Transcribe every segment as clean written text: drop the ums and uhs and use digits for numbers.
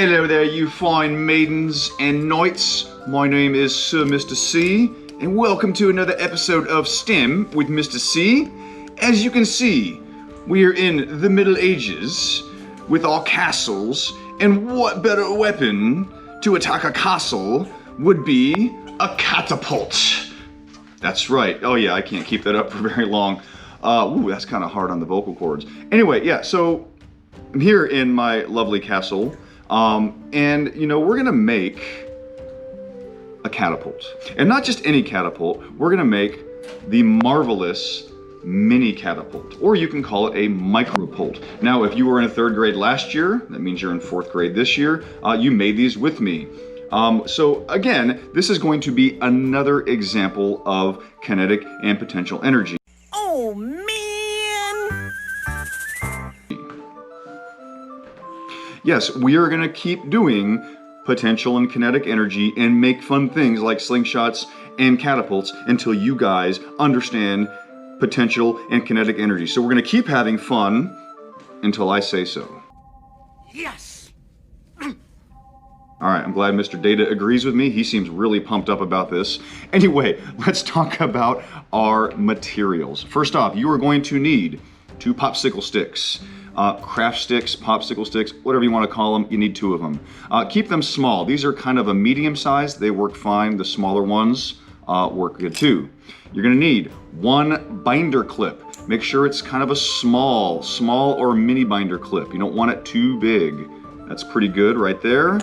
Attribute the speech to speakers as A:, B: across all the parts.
A: Hello there, you fine maidens and knights. My name is Sir Mr. C, and welcome to another episode of STEM with Mr. C. As you can see, we are in the Middle Ages with our castles, and what better weapon to attack a castle would be a catapult. That's right. Oh yeah, I can't keep that up for very long. Ooh, that's kind of hard on the vocal cords. Anyway, yeah, so I'm here in my lovely castle. And you know, we're gonna make a catapult, and not just any catapult. We're gonna make the marvelous mini catapult, or you can call it a micropult. Now, if you were in 3rd grade last year, that means you're in 4th grade this year. You made these with me. So again, this is going to be another example of kinetic and potential energy.
B: Oh man!
A: Yes, we are going to keep doing potential and kinetic energy and make fun things like slingshots and catapults until you guys understand potential and kinetic energy. So we're going to keep having fun until I say so.
B: Yes!
A: All right, I'm glad Mr. Data agrees with me. He seems really pumped up about this. Anyway, let's talk about our materials. First off, you are going to need 2 popsicle sticks. Craft sticks, popsicle sticks, whatever you want to call them, you need 2 of them. Keep them small. These are kind of a medium size. They work fine. The smaller ones work good too. You're going to need 1 binder clip. Make sure it's kind of a small or mini binder clip. You don't want it too big. That's pretty good right there.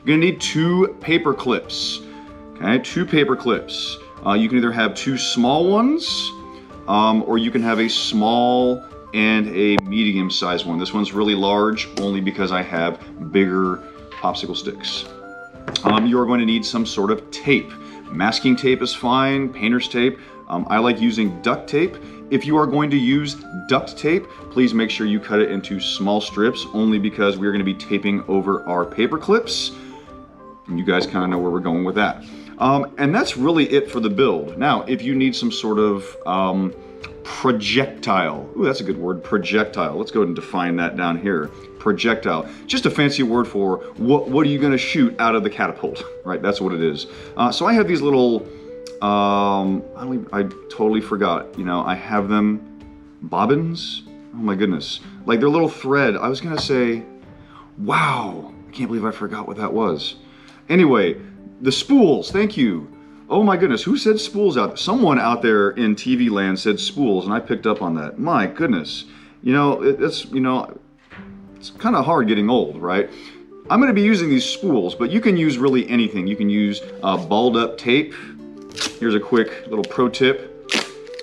A: You're going to need 2 paper clips. Okay, 2 paper clips. You can either have 2 small ones or you can have a small and a medium-sized one. This one's really large only because I have bigger popsicle sticks. You are going to need some sort of tape. Masking tape is fine, painter's tape. I like using duct tape. If you are going to use duct tape, please make sure you cut it into small strips, only because we are going to be taping over our paper clips. And you guys kind of know where we're going with that. And that's really it for the build. Now, if you need some sort of projectile. Ooh, that's a good word, projectile. Let's go ahead and define that down here. Projectile. Just a fancy word for what are you going to shoot out of the catapult, right? That's what it is. So I have these little, I totally forgot, you know, I have them, bobbins? Oh my goodness. Like they're little thread. I was going to say, wow, I can't believe I forgot what that was. Anyway, the spools, thank you. Oh my goodness, who said spools out there? Someone out there in TV land said spools, and I picked up on that. My goodness. You know, it's kind of hard getting old, right? I'm going to be using these spools, but you can use really anything. You can use balled up tape. Here's a quick little pro tip.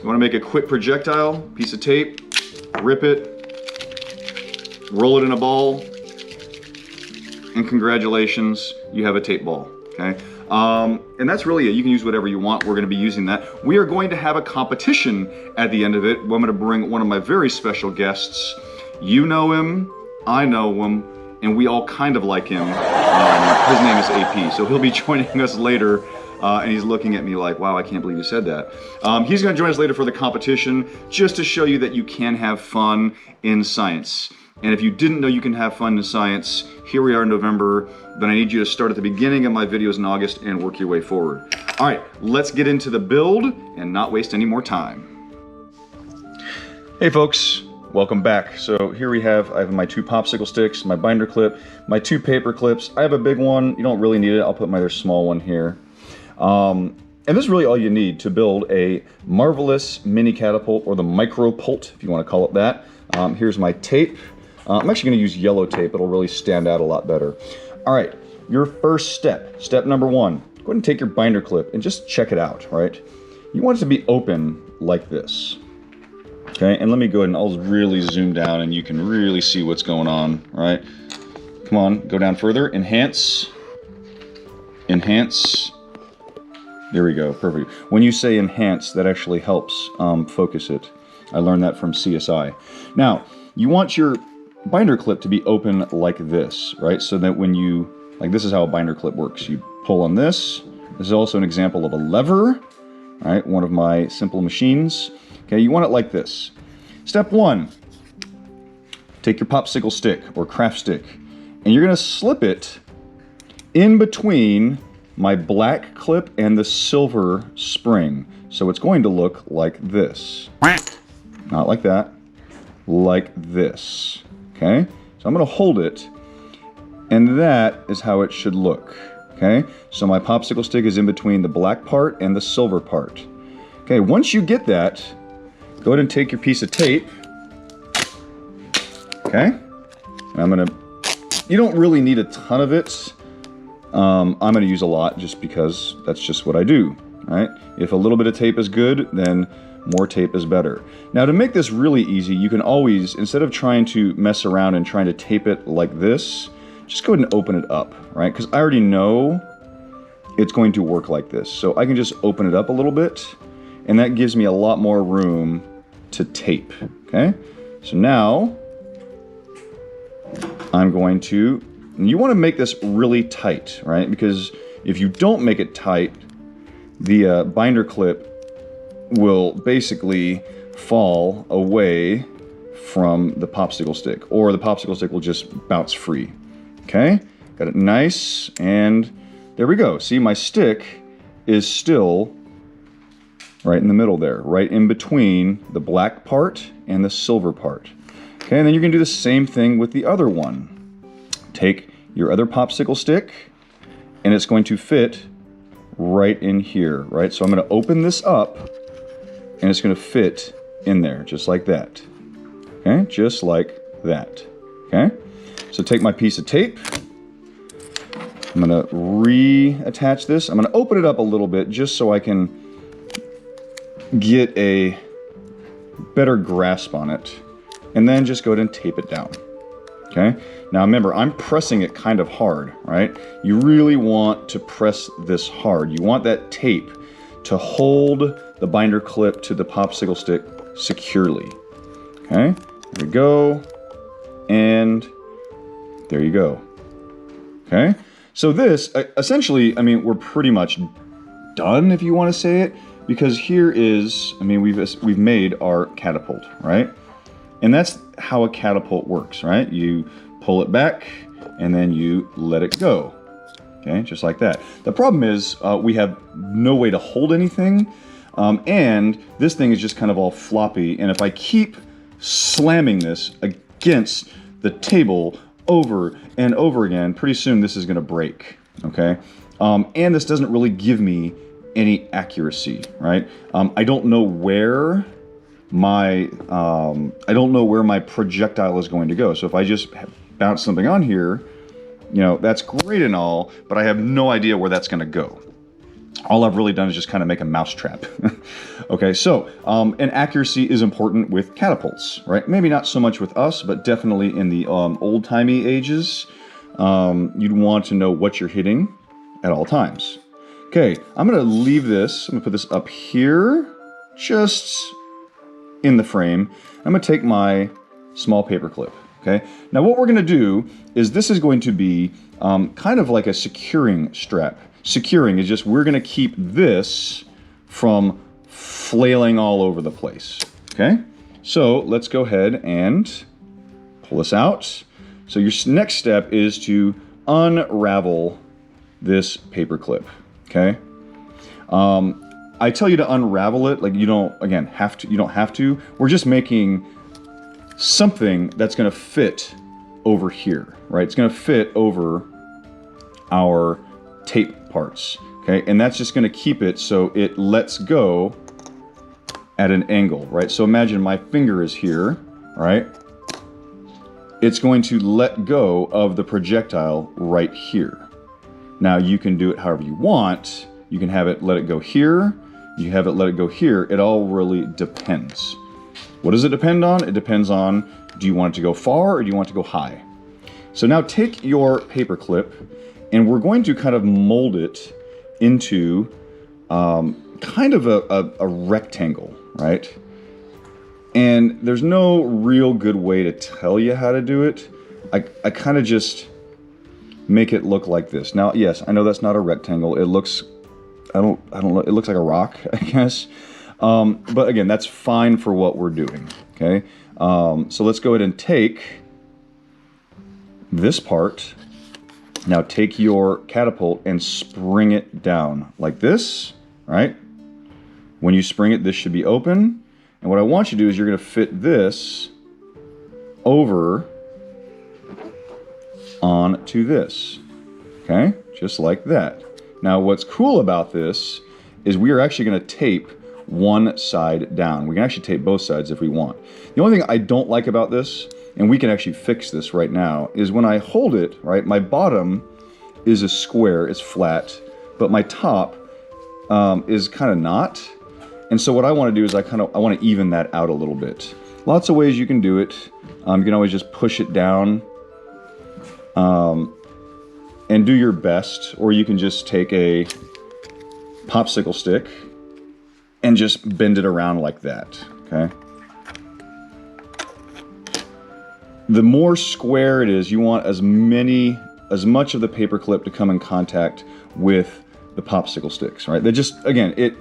A: You want to make a quick projectile, piece of tape, rip it, roll it in a ball, and congratulations, you have a tape ball, okay? And that's really it. You can use whatever you want. We're going to be using that. We are going to have a competition at the end of it. I'm going to bring one of my very special guests. You know him, I know him, and we all kind of like him. His name is AP, so he'll be joining us later. And he's looking at me like, wow, I can't believe you said that. He's going to join us later for the competition, just to show you that you can have fun in science. And if you didn't know you can have fun in science, here we are in November, then I need you to start at the beginning of my videos in August and work your way forward. All right, let's get into the build and not waste any more time. Hey folks, welcome back. So here I have my 2 popsicle sticks, my binder clip, my 2 paper clips. I have a big one, you don't really need it. I'll put my other small one here. And this is really all you need to build a marvelous mini catapult, or the micropult, if you want to call it that. Here's my tape. I'm actually going to use yellow tape. It'll really stand out a lot better. All right, your first step number 1, go ahead and take your binder clip and just check it out, right? You want it to be open like this. Okay, and let me go ahead and I'll really zoom down and you can really see what's going on, right? Come on, go down further, enhance, enhance. There we go, perfect. When you say enhance, that actually helps focus it. I learned that from CSI. Now, you want your binder clip to be open like this, right? So that when you, like this is how a binder clip works. You pull on this. This is also an example of a lever, right? One of my simple machines. Okay, you want it like this. Step 1, take your popsicle stick or craft stick and you're going to slip it in between my black clip and the silver spring. So it's going to look like this. Not like that, like this. Okay, so I'm going to hold it, and that is how it should look. Okay, so my popsicle stick is in between the black part and the silver part. Okay, once you get that, go ahead and take your piece of tape. Okay, and you don't really need a ton of it. I'm gonna use a lot just because that's just what I do, right? If a little bit of tape is good, then more tape is better. Now to make this really easy, you can always, instead of trying to mess around and trying to tape it like this, just go ahead and open it up, right? Because I already know it's going to work like this. So I can just open it up a little bit, and that gives me a lot more room to tape, okay? So now, I'm going to, you want to make this really tight, right? Because if you don't make it tight, the binder clip will basically fall away from the popsicle stick, or the popsicle stick will just bounce free. Okay, got it nice, and there we go. See, my stick is still right in the middle there, right in between the black part and the silver part. Okay, and then you're gonna do the same thing with the other one. Take your other popsicle stick, and it's going to fit right in here, right? So I'm gonna open this up, and it's gonna fit in there, just like that. Okay, just like that, okay? So take my piece of tape, I'm gonna reattach this. I'm gonna open it up a little bit just so I can get a better grasp on it, and then just go ahead and tape it down, okay? Now remember, I'm pressing it kind of hard, right? You really want to press this hard. You want that tape to hold the binder clip to the popsicle stick securely, okay? There we go, and there you go, okay? So this, essentially, I mean, we're pretty much done, if you want to say it, because here is, I mean, we've made our catapult, right? And that's how a catapult works, right? You pull it back, and then you let it go, okay? Just like that. The problem is we have no way to hold anything, and this thing is just kind of all floppy, and if I keep slamming this against the table over and over again, pretty soon this is going to break, okay? And this doesn't really give me any accuracy, right? I don't know where my projectile is going to go. So if I just bounce something on here, you know, that's great and all, but I have no idea where that's going to go. All I've really done is just kind of make a mousetrap. Okay, so, and accuracy is important with catapults, right? Maybe not so much with us, but definitely in the old-timey ages, you'd want to know what you're hitting at all times. Okay, I'm gonna leave this, I'm gonna put this up here, just in the frame. I'm gonna take my small paper clip, okay? Now what we're gonna do is this is going to be kind of like a securing strap. Securing is just, we're gonna keep this from flailing all over the place, okay? So let's go ahead and pull this out. So your next step is to unravel this paper clip, okay? I tell you to unravel it, like you don't, again, you don't have to. We're just making something that's gonna fit over here, right? It's gonna fit over our tape parts, okay? And that's just gonna keep it so it lets go at an angle, right? So imagine my finger is here, right? It's going to let go of the projectile right here. Now you can do it however you want. You can have it let it go here, you have it let it go here. It all really depends. What does it depend on? It depends on, do you want it to go far or do you want it to go high? So now take your paper clip, and we're going to kind of mold it into kind of a rectangle, right? And there's no real good way to tell you how to do it. I kind of just make it look like this. Now, yes, I know that's not a rectangle. It looks, I don't know, it looks like a rock, I guess. But again, that's fine for what we're doing, okay? So let's go ahead and take this part. Now take your catapult and spring it down like this, right? When you spring it, this should be open. And what I want you to do is you're going to fit this over onto this, okay? Just like that. Now what's cool about this is we are actually going to tape one side down. We can actually tape both sides if we want. The only thing I don't like about this, and we can actually fix this right now, is when I hold it, right, my bottom is a square, it's flat, but my top is kind of not. And so what I want to do is I want to even that out a little bit. Lots of ways you can do it. You can always just push it down and do your best, or you can just take a popsicle stick and just bend it around like that, okay? The more square it is, you want as much of the paper clip to come in contact with the popsicle sticks, right? That just, again, it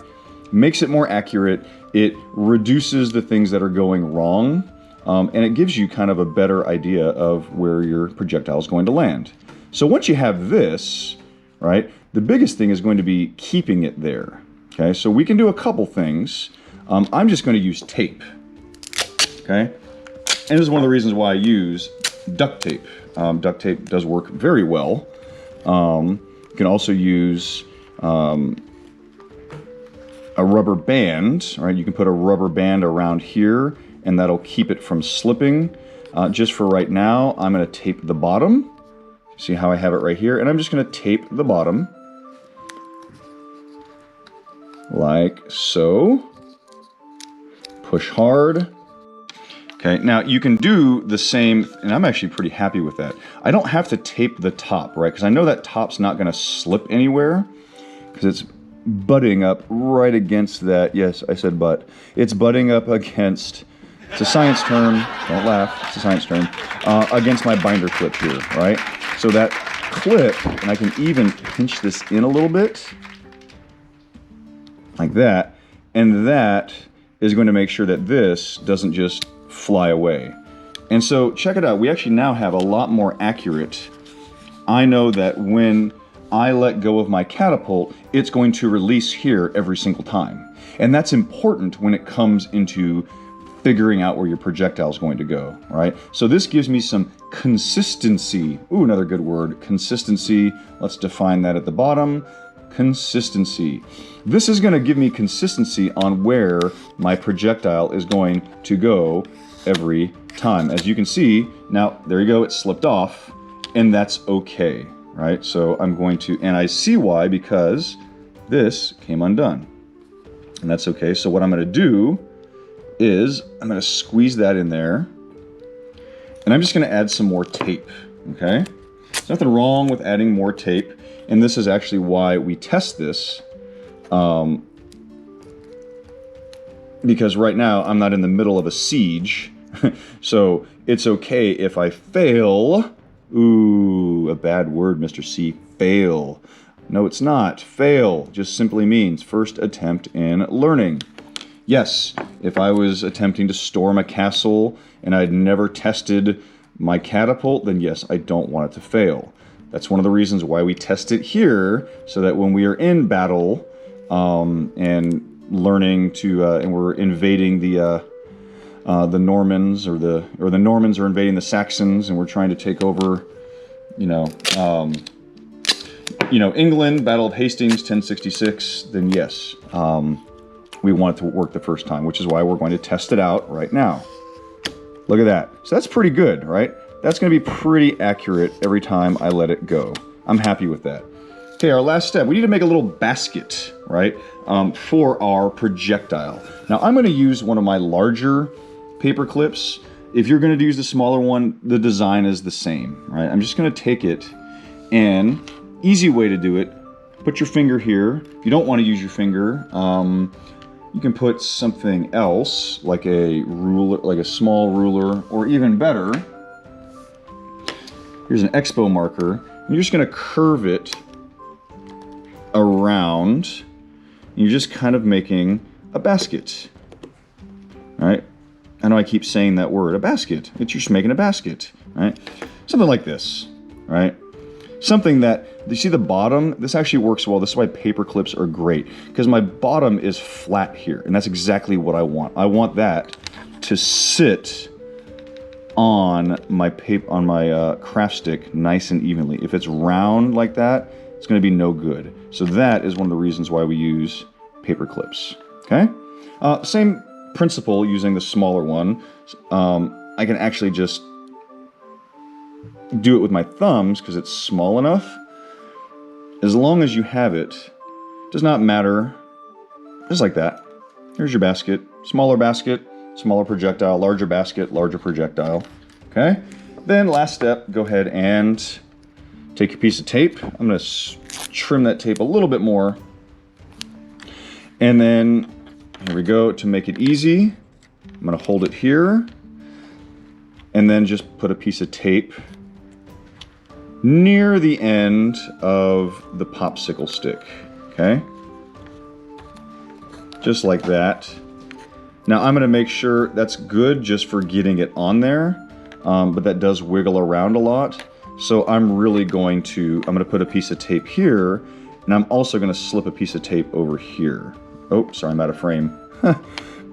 A: makes it more accurate, it reduces the things that are going wrong, and it gives you kind of a better idea of where your projectile is going to land. So once you have this, right, the biggest thing is going to be keeping it there, okay? So we can do a couple things. I'm just going to use tape, okay? And this is one of the reasons why I use duct tape. Duct tape does work very well. You can also use a rubber band, right? You can put a rubber band around here and that'll keep it from slipping. Just for right now, I'm going to tape the bottom. See how I have it right here? And I'm just going to tape the bottom like so. Push hard. Okay, now you can do the same, and I'm actually pretty happy with that. I don't have to tape the top, right? Because I know that top's not going to slip anywhere because it's butting up right against that. Yes, I said butt. It's butting up against, it's a science term, don't laugh, it's a science term, against my binder clip here, right? So that clip, and I can even pinch this in a little bit, like that, and that is going to make sure that this doesn't just fly away. And so check it out, we actually now have a lot more accurate. I know that when I let go of my catapult, it's going to release here every single time. And that's important when it comes into figuring out where your projectile is going to go, right? So this gives me some consistency. Ooh, another good word, consistency. Let's define that at the bottom. Consistency. This is going to give me consistency on where my projectile is going to go every time. As you can see, now, there you go, it slipped off, and that's okay, right? So I'm going to, and I see why, because this came undone. And that's okay. So what I'm going to do is I'm going to squeeze that in there, and I'm just going to add some more tape, okay? There's nothing wrong with adding more tape, and this is actually why we test this, because right now I'm not in the middle of a siege, so it's okay if I fail. Ooh, a bad word, Mr. C, fail. No, it's not. Fail just simply means first attempt in learning. Yes, if I was attempting to storm a castle and I'd never tested my catapult, then yes, I don't want it to fail. That's one of the reasons why we test it here, so that when we are in battle and learning to, and we're invading the Normans, or the Normans are invading the Saxons, and we're trying to take over, England, Battle of Hastings, 1066, then yes. We want it to work the first time, which is why we're going to test it out right now. Look at that. So that's pretty good, right? That's going to be pretty accurate every time I let it go. I'm happy with that. Okay, our last step. We need to make a little basket, right, for our projectile. Now, I'm going to use one of my larger paper clips. If you're going to use the smaller one, the design is the same, right? I'm just going to take it, and easy way to do it, put your finger here. If you don't want to use your finger, you can put something else, like a ruler, like a small ruler, or even better, here's an expo marker. And you're just going to curve it around. And you're just kind of making a basket. All right? I know I keep saying that word, a basket. It's just making a basket, right? Something like this, right? Something that, you see the bottom? This actually works well. This is why paper clips are great, because my bottom is flat here, and that's exactly what I want. I want that to sit on my craft stick nice and evenly. If it's round like that, it's going to be no good. So that is one of the reasons why we use paper clips. Okay? Same principle using the smaller one. I can actually just do it with my thumbs because it's small enough. As long as you have it, does not matter. Just like that. Here's your basket. Smaller projectile, larger basket, larger projectile. Okay? Then last step, go ahead and take your piece of tape. I'm going to trim that tape a little bit more. And then, here we go, to make it easy, I'm going to hold it here. And then just put a piece of tape near the end of the popsicle stick. Okay? Just like that. Now I'm going to make sure that's good just for getting it on there, but that does wiggle around a lot. So I'm going to put a piece of tape here, and I'm also going to slip a piece of tape over here. Oh, sorry, I'm out of frame.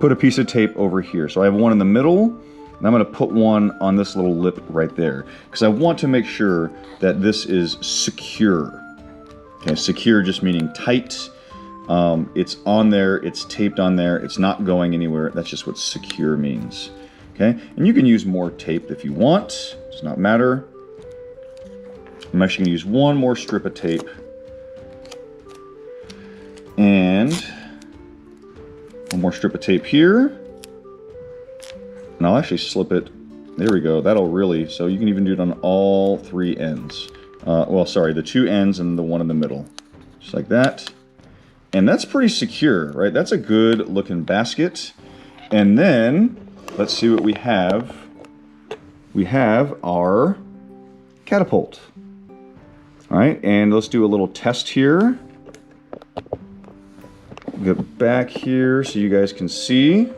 A: Put a piece of tape over here. So I have one in the middle, and I'm going to put one on this little lip right there, because I want to make sure that this is secure. Okay, secure just meaning tight. It's on there, it's taped on there, it's not going anywhere. That's just what secure means. Okay, and you can use more tape if you want, does not matter. I'm actually going to use one more strip of tape. And one more strip of tape here. And I'll actually slip it. There we go. That'll really, so you can even do it on all three ends. Well, sorry, the two ends and the one in the middle. Just like that. And that's pretty secure, right? That's a good looking basket. And then, let's see what we have. We have our catapult. All right, and let's do a little test here. Get back here so you guys can see.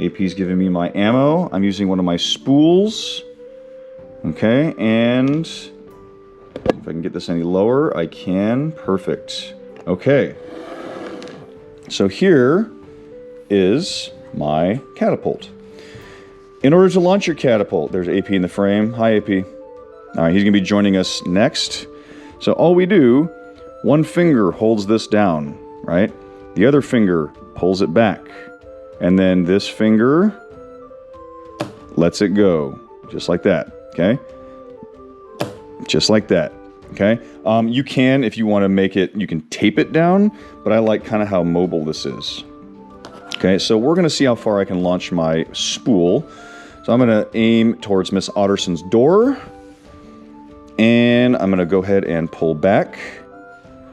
A: AP's giving me my ammo. I'm using one of my spools. Okay, and if I can get this any lower, I can. Perfect. Okay. So here is my catapult. In order to launch your catapult, there's AP in the frame. Hi, AP. All right, he's going to be joining us next. So all we do, one finger holds this down, right? The other finger pulls it back. And then this finger lets it go. Just like that, okay? Just like that, okay? You can, if you want to make it, you can tape it down, but I like kind of how mobile this is. Okay, so we're going to see how far I can launch my spool. So I'm going to aim towards Miss Otterson's door. And I'm going to go ahead and pull back.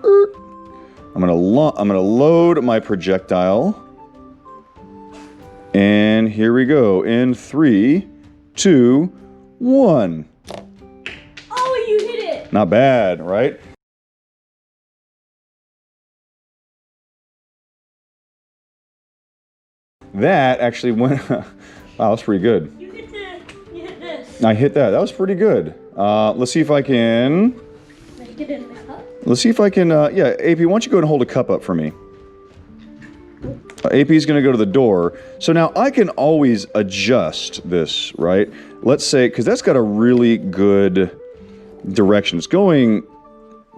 A: I'm going to load my projectile. And here we go. In 3, 2, 1.
C: Oh, you hit it!
A: Not bad, right? That actually went... Wow, that's pretty good.
C: You hit this.
A: I hit that. That was pretty good. Let's see if I can...
C: Like, get it in the cup?
A: Let's see if I can... yeah, AP, why don't you go and hold a cup up for me? AP's going to go to the door. So now I can always adjust this, right? Let's say, because that's got a really good direction. It's going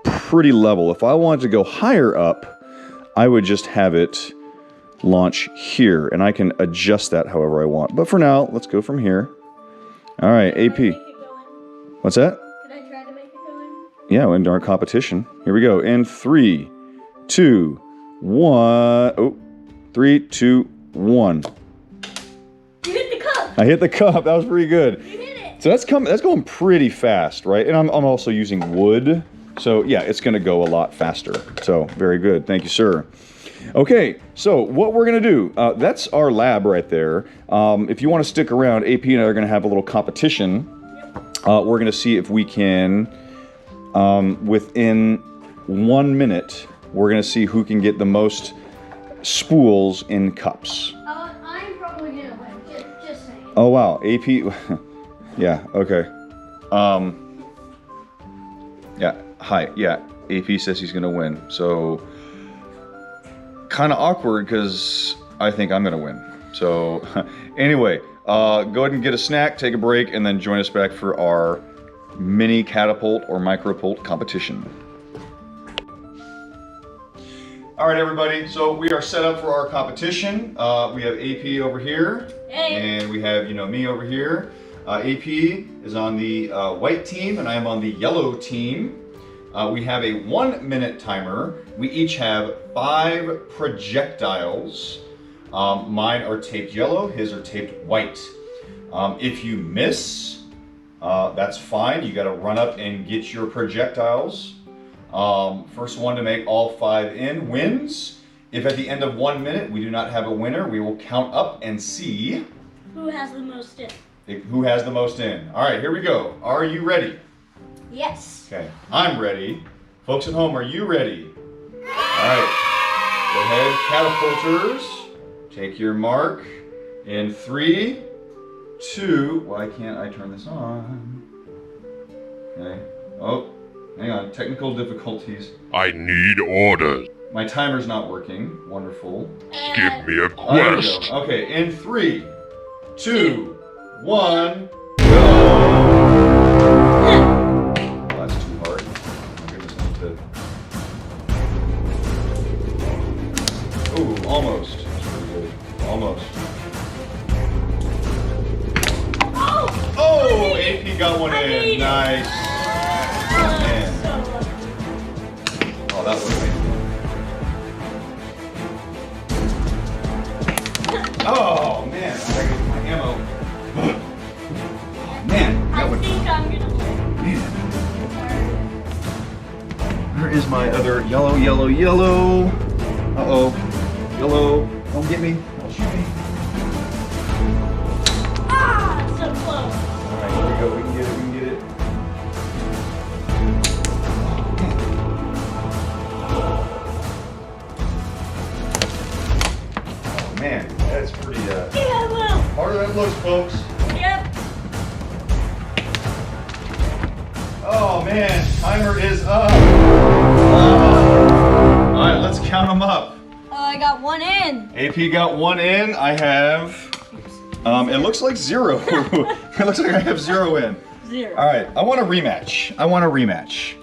A: pretty level. If I wanted to go higher up, I would just have it launch here. And I can adjust that however I want. But for now, let's go from here. All right, AP. What's that?
C: Can I try to make it go in?
A: Yeah, we're in our competition. Here we go. In 3, 2, 1. Oh. 3, 2, 1.
C: You hit the cup!
A: I hit the cup. That was pretty good.
C: You hit it!
A: So that's going pretty fast, right? And I'm also using wood. So yeah, it's going to go a lot faster. So very good. Thank you, sir. Okay, so what we're going to do, that's our lab right there. If you want to stick around, AP and I are going to have a little competition.
C: Yep.
A: We're going to see if we can, within 1 minute, we're going to see who can get the most spools in cups.
C: I'm probably gonna win, just saying.
A: Oh wow, AP, yeah, okay. Yeah, hi, yeah, AP says he's gonna win. So, kind of awkward because I think I'm gonna win. So, anyway, go ahead and get a snack, take a break, and then join us back for our mini catapult or micropult competition. All right, everybody, so we are set up for our competition. We have AP over here, and we have, me over here. AP is on the white team, and I am on the yellow team. We have a 1-minute timer. We each have 5 projectiles. Mine are taped yellow, his are taped white. If you miss, that's fine. You gotta run up and get your projectiles. First one to make all 5 in wins. If at the end of 1 minute we do not have a winner, we will count up and see
C: Who has the most in?
A: who has the most in. All right, here we go. Are you ready?
C: Yes.
A: Okay, I'm ready. Folks at home, are you ready? All right, go ahead, catapulters. Take your mark in 3, 2, why can't I turn this on? Okay, oh, hang on, technical difficulties.
D: I need orders.
A: My timer's not working, wonderful.
D: Give me a
A: Oh, there we
D: quest.
A: go. Okay, in 3, 2, 1, go! Oh, that's too hard. Oh my goodness, I need to... Ooh, almost. That's pretty good. Almost. Oh, AP got one in. Nice. Man. Oh, that was amazing. Oh, man. I gotta get my ammo. Oh, man.
C: I think I'm gonna win.
A: Man. Where is my other yellow, yellow, yellow? Uh-oh. Yellow. Don't get me. Don't shoot me.
C: Ah, so close.
A: All right, here we go. We can get it. We can get it. Oh, man. That's pretty
C: Yeah, well.
A: harder than it looks, folks.
C: Yep.
A: Oh, man. Timer is up. All right, let's count them up.
C: I got one in.
A: AP got one in. I have, it looks like 0. It looks like I have 0 in.
C: 0.
A: All right, I want a rematch. I want a rematch.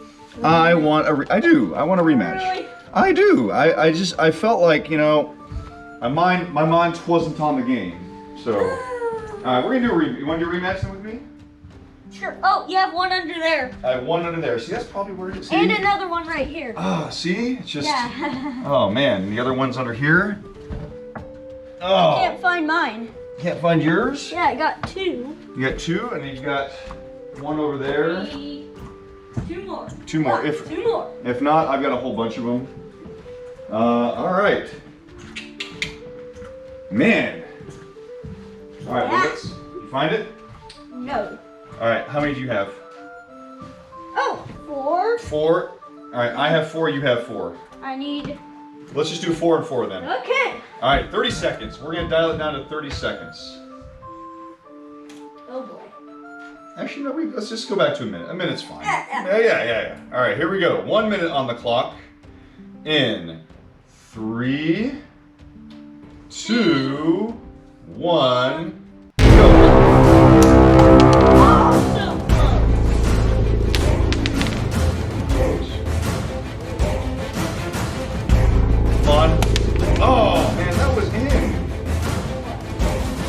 A: I do. I want a rematch.
C: Really?
A: I do. I felt like, my mind wasn't on the game. So, all right, we're gonna do you want to do a rematch then with me?
C: Sure. Oh, you have one under there.
A: I have one under there. See, that's probably where it is.
C: And another one right here.
A: Ah, see? It's just,
C: Yeah.
A: oh man, the other one's under here. Oh,
C: Can't find mine.
A: can't find yours?
C: Yeah, I got 2.
A: You got 2, and then you got one over there.
C: 3, 2 more.
A: 2 more.
C: Yeah, 2 more.
A: If not, I've got a whole bunch of them. All right. Man. All right, well, let's, you find it?
C: No.
A: All right, how many do you have?
C: Oh, 4.
A: 4. All right, I have 4, you have 4.
C: I need.
A: Let's just do 4 and 4 then.
C: Okay.
A: All right, 30 seconds. We're gonna dial it down to 30 seconds.
C: Oh boy.
A: Actually, no, let's just go back to a minute. A minute's fine.
C: Yeah.
A: Yeah. All right, here we go. 1 minute on the clock. In 3, 2, 1, go.
C: Oh, so close.
A: Come on. Oh, man, that was in.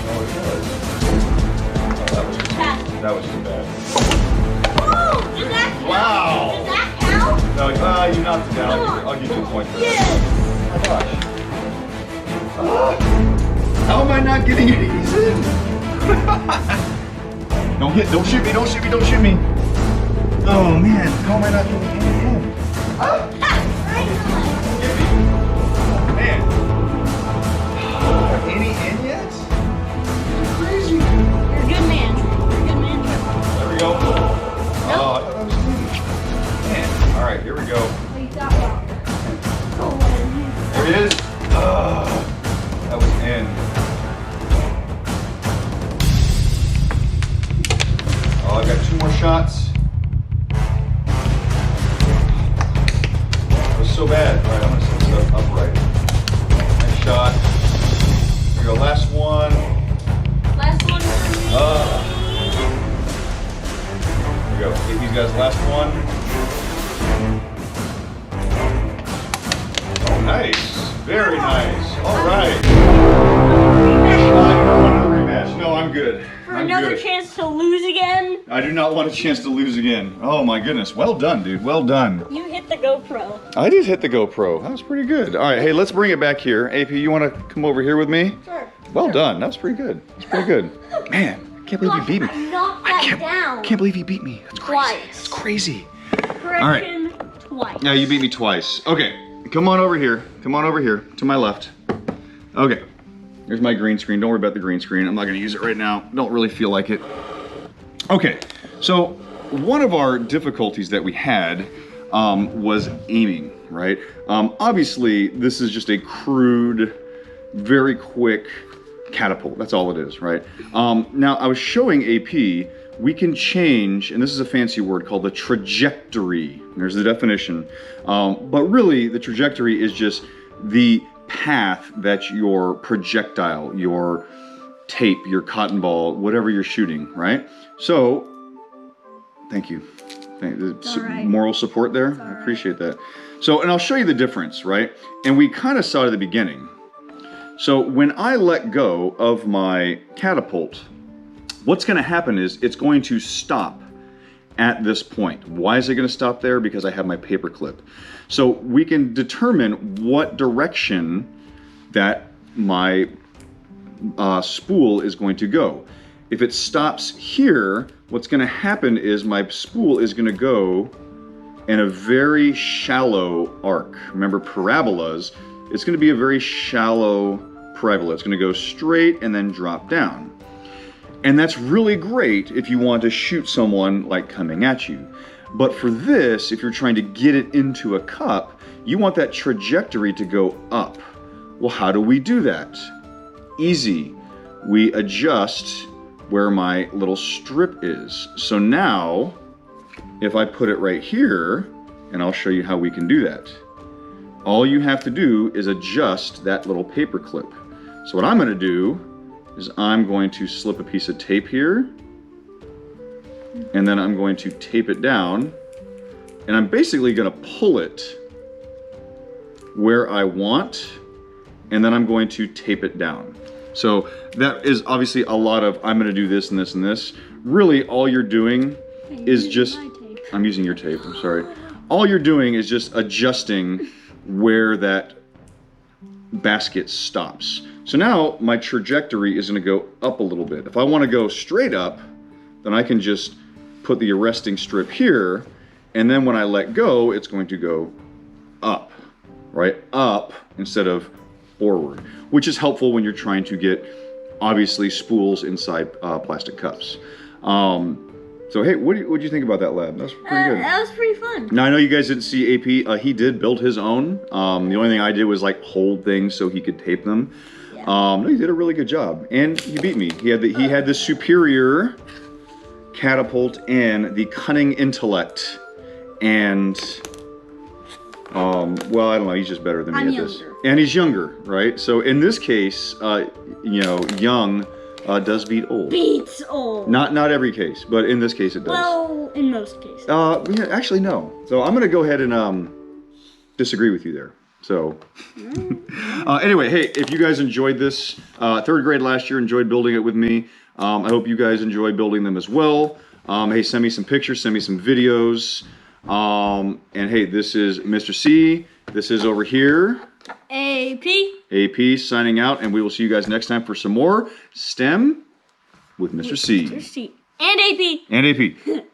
A: Oh, it was. Oh, that was too bad.
C: Oh, does that count?
A: Wow.
C: Does that count?
A: No, you knocked it down.
C: Come on.
A: I'll give you a point for that.
C: Yes.
A: Oh my gosh. How am I not getting any of these in? Don't shoot me, don't shoot me, don't shoot me. Oh man, how am I not getting any in?
C: Right
A: Get me. Oh man. Are any in yet? You're crazy.
C: You're a good man. You're a good man.
A: There we go. Oh, I thought that was me. Man. Alright, here we go.
C: Oh, you got wrong. Oh,
A: There it is. That was in. Oh, I got 2 more shots. you guys last one. Oh, nice. Very nice. All right. Another rematch. No, I'm good.
C: For another chance to lose again.
A: I do not want a chance to lose again. Oh my goodness. Well done, dude. Well done.
C: You hit the GoPro.
A: I did hit the GoPro. That was pretty good. All right, hey, let's bring it back here. AP, you want to come over here with me?
C: Sure.
A: Well done. That was pretty good. That's pretty good. Man, I can't believe you beat me.
C: I knocked that down.
A: Can't believe you beat me. That's crazy.
C: Twice.
A: That's crazy.
C: Correction, twice.
A: Yeah, you beat me twice. Okay, come on over here. Come on over here to my left. Okay, there's my green screen. Don't worry about the green screen. I'm not going to use it right now. Don't really feel like it. Okay, so one of our difficulties that we had was aiming, right? Obviously, this is just a crude, very quick catapult. That's all it is, right? Now, I was showing AP, we can change, and this is a fancy word called the trajectory. There's the definition. But really, the trajectory is just the path that your projectile, your tape, your cotton ball, whatever you're shooting, right? So, thank you.
C: Right.
A: Moral support there. I appreciate that. So, and I'll show you the difference, right? And we kind of saw it at the beginning. So when I let go of my catapult, what's going to happen is it's going to stop at this point. Why is it going to stop there? Because I have my paper clip. So we can determine what direction that my spool is going to go. If it stops here, what's going to happen is my spool is going to go in a very shallow arc. Remember parabolas, it's going to be a very shallow parabola. It's going to go straight and then drop down. And that's really great if you want to shoot someone like coming at you. But for this, if you're trying to get it into a cup, you want that trajectory to go up. Well, how do we do that? Easy. We adjust where my little strip is. So now, if I put it right here, and I'll show you how we can do that. All you have to do is adjust that little paper clip. So what I'm going to do is I'm going to slip a piece of tape here, and then I'm going to tape it down, and I'm basically going to pull it where I want, and then I'm going to tape it down. So that is obviously a lot of, I'm going to do this and this and this. Really, all you're doing is just, I'm using your tape, I'm sorry. All you're doing is just adjusting where that basket stops. So now my trajectory is going to go up a little bit. If I want to go straight up, then I can just put the arresting strip here, and then when I let go, it's going to go up, right? Up instead of forward, which is helpful when you're trying to get, obviously, spools inside plastic cups. So hey, what do you think about that lab? That's pretty good.
C: That was pretty fun.
A: Now I know you guys didn't see AP. He did build his own. The only thing I did was like hold things so he could tape them. Yeah. No, he did a really good job, and he beat me. He had the superior catapult and the cunning intellect, and well, I don't know. He's just better than me at this. And he's younger, right? So in this case, you know, young does beat old.
C: Beats old.
A: Not every case, but in this case it does.
C: Well, in most cases.
A: Yeah, actually no. So I'm gonna go ahead and disagree with you there. So anyway, hey, if you guys enjoyed this, third grade last year, enjoyed building it with me. I hope you guys enjoy building them as well. Hey, send me some pictures, send me some videos. And hey, this is Mr. C. This is over here. AP signing out, and we will see you guys next time for some more STEM with Mr. C.
C: And AP.
A: And AP.